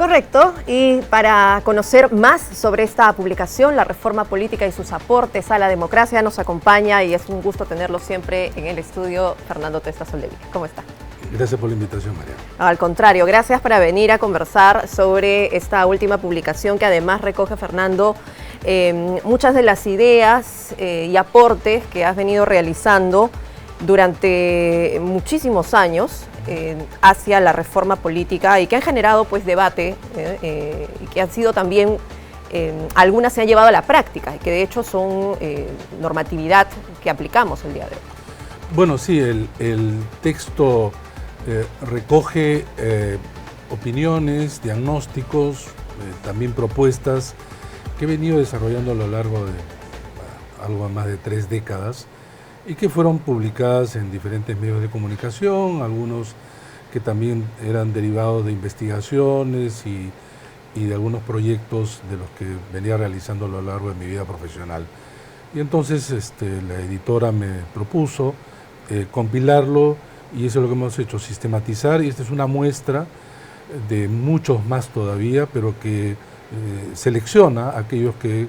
Correcto, y para conocer más sobre esta publicación, la reforma política y sus aportes a la democracia, nos acompaña y es un gusto tenerlo siempre en el estudio Fernando Testa Soldevilla. ¿Cómo está? Gracias por la invitación, María. Al contrario, gracias por venir a conversar sobre esta última publicación que además recoge, Fernando, muchas de las ideas y aportes que has venido realizando durante muchísimos años hacia la reforma política y que han generado pues debate y que han sido también, algunas se han llevado a la práctica y que de hecho son normatividad que aplicamos el día de hoy. Bueno, sí, el texto recoge opiniones, diagnósticos, también propuestas que he venido desarrollando a lo largo de algo más de 3 décadas y que fueron publicadas en diferentes medios de comunicación, algunos que también eran derivados de investigaciones y de algunos proyectos de los que venía realizando a lo largo de mi vida profesional. Y entonces la editora me propuso compilarlo y eso es lo que hemos hecho, sistematizar, y esta es una muestra de muchos más todavía, pero que selecciona aquellos que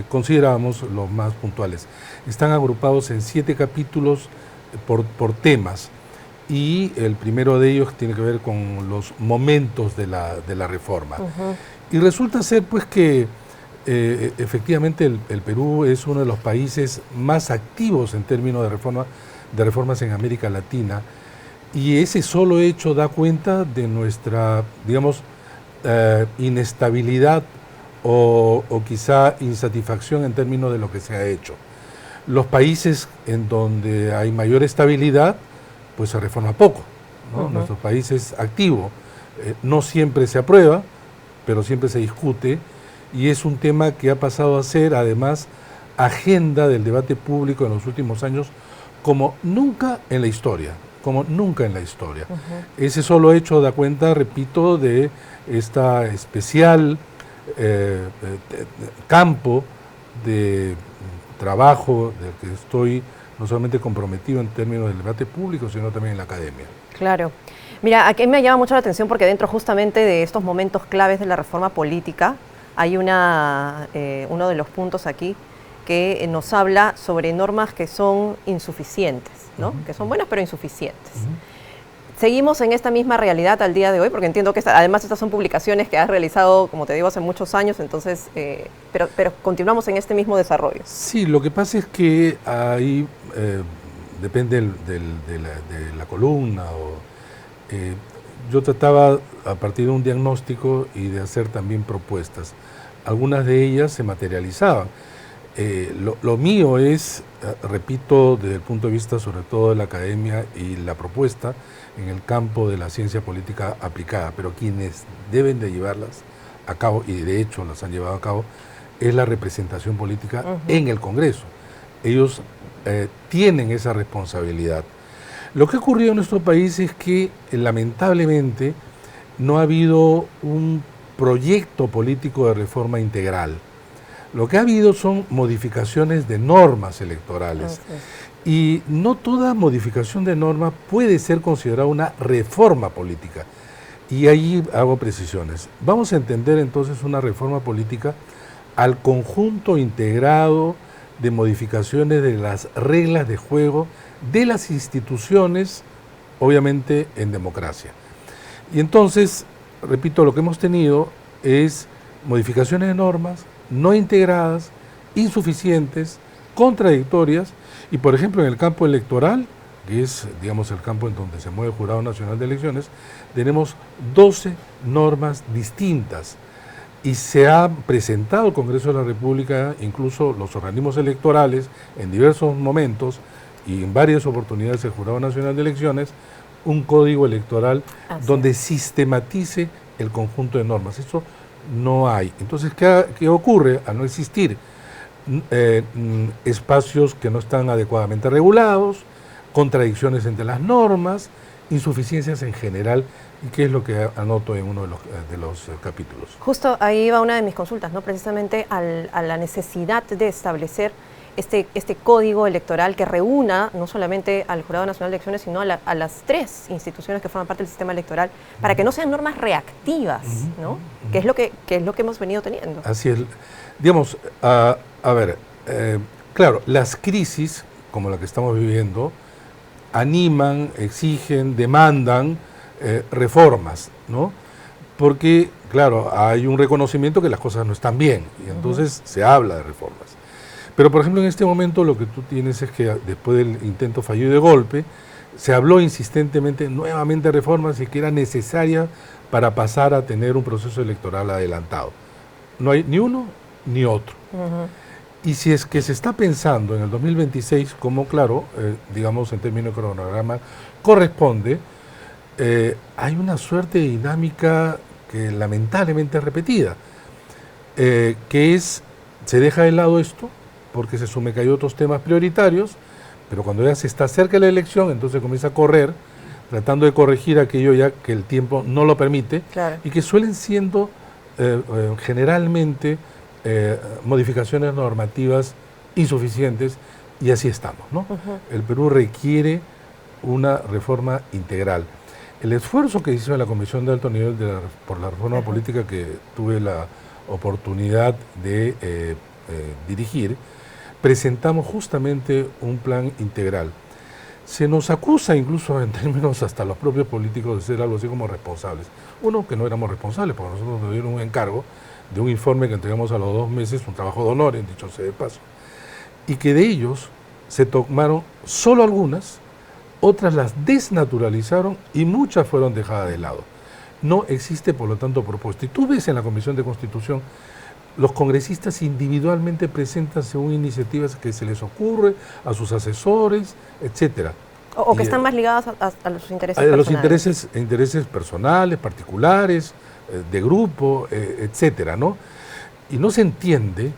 consideramos los más puntuales. Están agrupados en 7 capítulos por temas y el primero de ellos tiene que ver con los momentos de la reforma. Y resulta ser pues que efectivamente el Perú es uno de los países más activos en términos de reformas en América Latina, y ese solo hecho da cuenta de nuestra, digamos, inestabilidad o quizá insatisfacción en términos de lo que se ha hecho. Los países en donde hay mayor estabilidad, pues se reforma poco, ¿no? Nuestro país es activo, no siempre se aprueba, pero siempre se discute, y es un tema que ha pasado a ser, además, agenda del debate público en los últimos años, como nunca en la historia. Ese solo hecho da cuenta, repito, de esta especial campo de trabajo del que estoy no solamente comprometido en términos del debate público, sino también en la academia. Claro. Mira, aquí me llama mucho la atención porque dentro justamente de estos momentos claves de la reforma política hay uno de los puntos aquí que nos habla sobre normas que son insuficientes, ¿no? Que son buenas pero insuficientes. Seguimos en esta misma realidad al día de hoy, porque entiendo que además estas son publicaciones que has realizado, como te digo, hace muchos años, entonces, pero continuamos en este mismo desarrollo. Sí, lo que pasa es que ahí depende de la columna. Yo trataba a partir de un diagnóstico y de hacer también propuestas. Algunas de ellas se materializaban. Lo mío es, repito, desde el punto de vista sobre todo de la academia y la propuesta en el campo de la ciencia política aplicada, pero quienes deben de llevarlas a cabo, y de hecho las han llevado a cabo, es la representación política en el Congreso. Ellos tienen esa responsabilidad. Lo que ha ocurrido en nuestro país es que lamentablemente no ha habido un proyecto político de reforma integral. Lo que ha habido son modificaciones de normas electorales. Y no toda modificación de norma puede ser considerada una reforma política. Y ahí hago precisiones. Vamos a entender entonces una reforma política al conjunto integrado de modificaciones de las reglas de juego de las instituciones, obviamente en democracia. Y entonces, repito, lo que hemos tenido es modificaciones de normas no integradas, insuficientes, contradictorias, y por ejemplo en el campo electoral, que es, digamos, el campo en donde se mueve el Jurado Nacional de Elecciones, tenemos 12 normas distintas, y se ha presentado al Congreso de la República, incluso los organismos electorales, en diversos momentos, y en varias oportunidades el Jurado Nacional de Elecciones, un código electoral donde sistematice el conjunto de normas. Eso no hay. Entonces, ¿qué ocurre? Al no existir espacios que no están adecuadamente regulados, contradicciones entre las normas, insuficiencias en general, y qué es lo que anoto en uno de los capítulos. Justo ahí va una de mis consultas, ¿no? Precisamente a la necesidad de establecer este código electoral que reúna no solamente al Jurado Nacional de Elecciones, sino a las 3 instituciones que forman parte del sistema electoral, para que no sean normas reactivas, ¿no? Que es lo que hemos venido teniendo. Así es. Digamos, a ver, claro, las crisis, como la que estamos viviendo, animan, exigen, demandan reformas, ¿no? Porque, claro, hay un reconocimiento que las cosas no están bien, y entonces se habla de reformas. Pero, por ejemplo, en este momento lo que tú tienes es que después del intento fallido de golpe, se habló insistentemente nuevamente de reformas y que era necesaria para pasar a tener un proceso electoral adelantado. No hay ni uno ni otro. Y si es que se está pensando en el 2026, como claro, digamos en términos de cronograma, corresponde, hay una suerte de dinámica que lamentablemente es repetida, que es, se deja de lado esto, porque se asume que hay otros temas prioritarios, pero cuando ya se está cerca de la elección, entonces comienza a correr, tratando de corregir aquello ya que el tiempo no lo permite, claro, y que suelen siendo generalmente modificaciones normativas insuficientes, y así estamos, ¿no? El Perú requiere una reforma integral. El esfuerzo que hizo la Comisión de Alto Nivel por la reforma política que tuve la oportunidad de dirigir, presentamos justamente un plan integral. Se nos acusa incluso en términos hasta los propios políticos de ser algo así como responsables. Uno, que no éramos responsables, porque nosotros nos dieron un encargo de un informe que entregamos a los 2 meses, un trabajo de honor, dicho sea de paso, y que de ellos se tomaron solo algunas, otras las desnaturalizaron y muchas fueron dejadas de lado. No existe, por lo tanto, propuesta. Y tú ves en la Comisión de Constitución, los congresistas individualmente presentan según iniciativas que se les ocurre, a sus asesores, etcétera. O que están más ligadas a los intereses personales. A los intereses personales, particulares, de grupo, etcétera, ¿no? Y no se entiende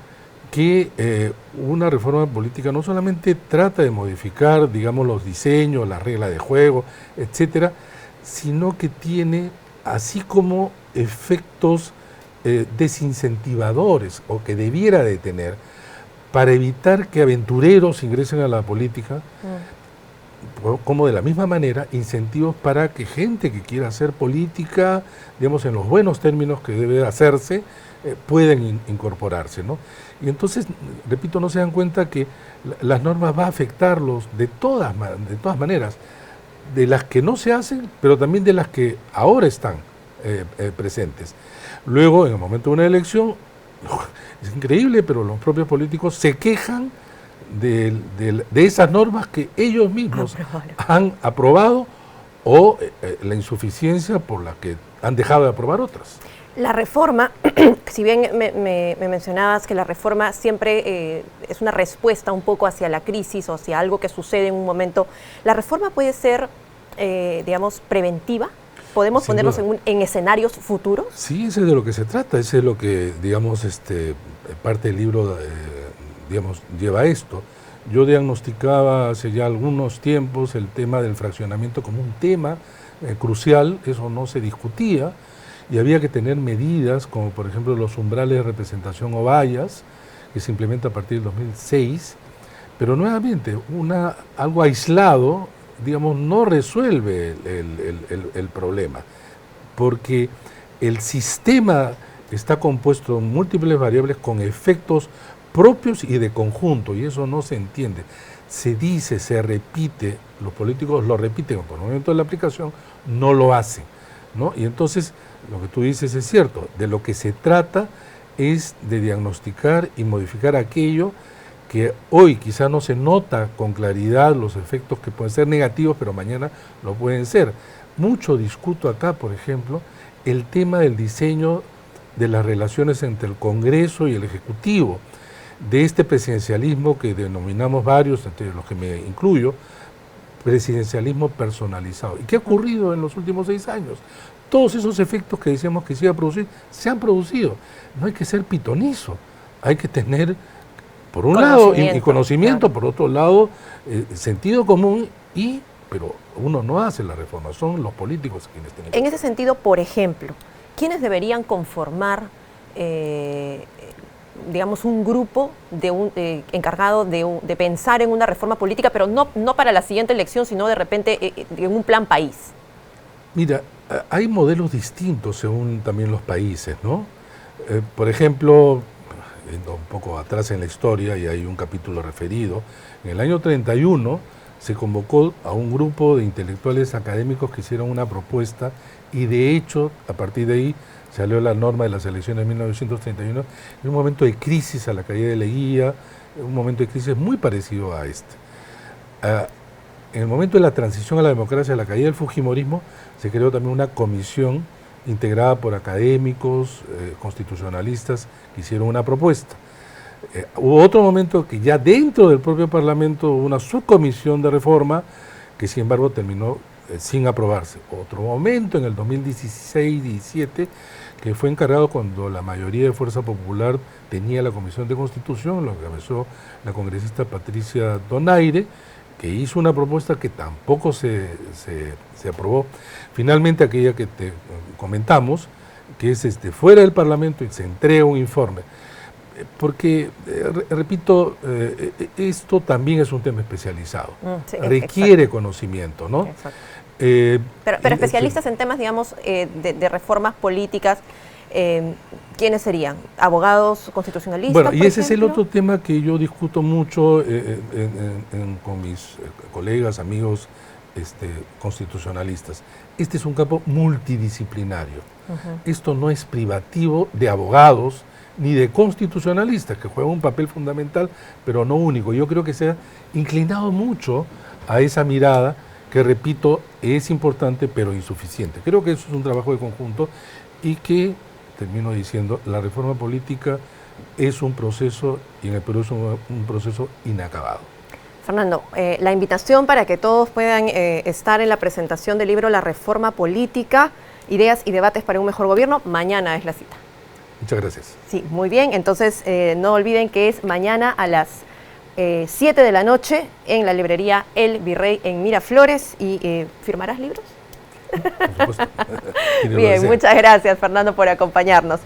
que una reforma política no solamente trata de modificar, digamos, los diseños, las reglas de juego, etcétera, sino que tiene, así como efectos desincentivadores, o que debiera de tener, para evitar que aventureros ingresen a la política, como de la misma manera, incentivos para que gente que quiera hacer política, digamos, en los buenos términos que debe hacerse, pueden incorporarse, ¿no? Y entonces, repito, no se dan cuenta que las normas van a afectarlos de todas maneras, de las que no se hacen, pero también de las que ahora están presentes. Luego, en el momento de una elección, es increíble, pero los propios políticos se quejan de esas normas que ellos mismos han aprobado, o la insuficiencia por la que han dejado de aprobar otras. La reforma, si bien me mencionabas que la reforma siempre es una respuesta un poco hacia la crisis o hacia algo que sucede en un momento, ¿la reforma puede ser, digamos, preventiva? ¿Podemos ponernos en escenarios futuros? Sí, eso es de lo que se trata, eso es lo que, digamos, parte del libro, digamos, lleva esto. Yo diagnosticaba hace ya algunos tiempos el tema del fraccionamiento como un tema crucial, eso no se discutía, y había que tener medidas como, por ejemplo, los umbrales de representación o vallas, que se implementa a partir del 2006, pero nuevamente, algo aislado, digamos, no resuelve el problema, porque el sistema está compuesto de múltiples variables con efectos propios y de conjunto, y eso no se entiende. Se dice, se repite, los políticos lo repiten, por el momento de la aplicación no lo hacen, ¿no? Y entonces, lo que tú dices es cierto, de lo que se trata es de diagnosticar y modificar aquello que hoy quizá no se nota con claridad los efectos que pueden ser negativos, pero mañana lo pueden ser. Mucho discuto acá, por ejemplo, el tema del diseño de las relaciones entre el Congreso y el Ejecutivo, de este presidencialismo que denominamos varios, entre los que me incluyo, presidencialismo personalizado. ¿Y qué ha ocurrido en los últimos 6 años? Todos esos efectos que decíamos que se iba a producir, se han producido. No hay que ser pitonizo, hay que tener, por un lado, y conocimiento, claro. Por otro lado, sentido común, pero uno no hace la reforma, son los políticos quienes tienen que hacer. En ese sentido, por ejemplo, ¿quiénes deberían conformar digamos, un grupo encargado de pensar en una reforma política, pero no para la siguiente elección, sino de repente en un plan país? Mira, hay modelos distintos según también los países, ¿no? Por ejemplo, yendo un poco atrás en la historia, y hay un capítulo referido, en el año 31 se convocó a un grupo de intelectuales académicos que hicieron una propuesta y de hecho, a partir de ahí, salió la norma de las elecciones de 1931, en un momento de crisis a la caída de Leguía, un momento de crisis muy parecido a este. En el momento de la transición a la democracia, a la caída del fujimorismo, se creó también una comisión integrada por académicos, constitucionalistas, que hicieron una propuesta. Hubo otro momento que ya dentro del propio Parlamento hubo una subcomisión de reforma que sin embargo terminó sin aprobarse. Otro momento en el 2016-17 que fue encargado cuando la mayoría de Fuerza Popular tenía la Comisión de Constitución, lo que encabezó la congresista Patricia Donaire, que hizo una propuesta que tampoco se aprobó. Finalmente aquella que te comentamos, que es fuera del Parlamento y se entrega un informe. Porque, repito, esto también es un tema especializado, Sí, requiere conocimiento, ¿no? Pero especialistas en temas, digamos, de reformas políticas, ¿quiénes serían? ¿Abogados constitucionalistas? Bueno, y ese ejemplo? es el otro tema que yo discuto mucho con mis colegas, amigos constitucionalistas. Este es un campo multidisciplinario. Esto no es privativo de abogados ni de constitucionalistas, que juegan un papel fundamental, pero no único. Yo creo que se ha inclinado mucho a esa mirada que, repito, es importante pero insuficiente. Creo que eso es un trabajo de conjunto y que, termino diciendo, la reforma política es un proceso, y en el Perú es un proceso inacabado. Fernando, la invitación para que todos puedan estar en la presentación del libro La Reforma Política, Ideas y Debates para un Mejor Gobierno, mañana es la cita. Muchas gracias. Sí, muy bien. Entonces, no olviden que es mañana a las 7 de la noche en la librería El Virrey en Miraflores. ¿Y firmarás libros? Por supuesto. Bien, muchas gracias, Fernando, por acompañarnos.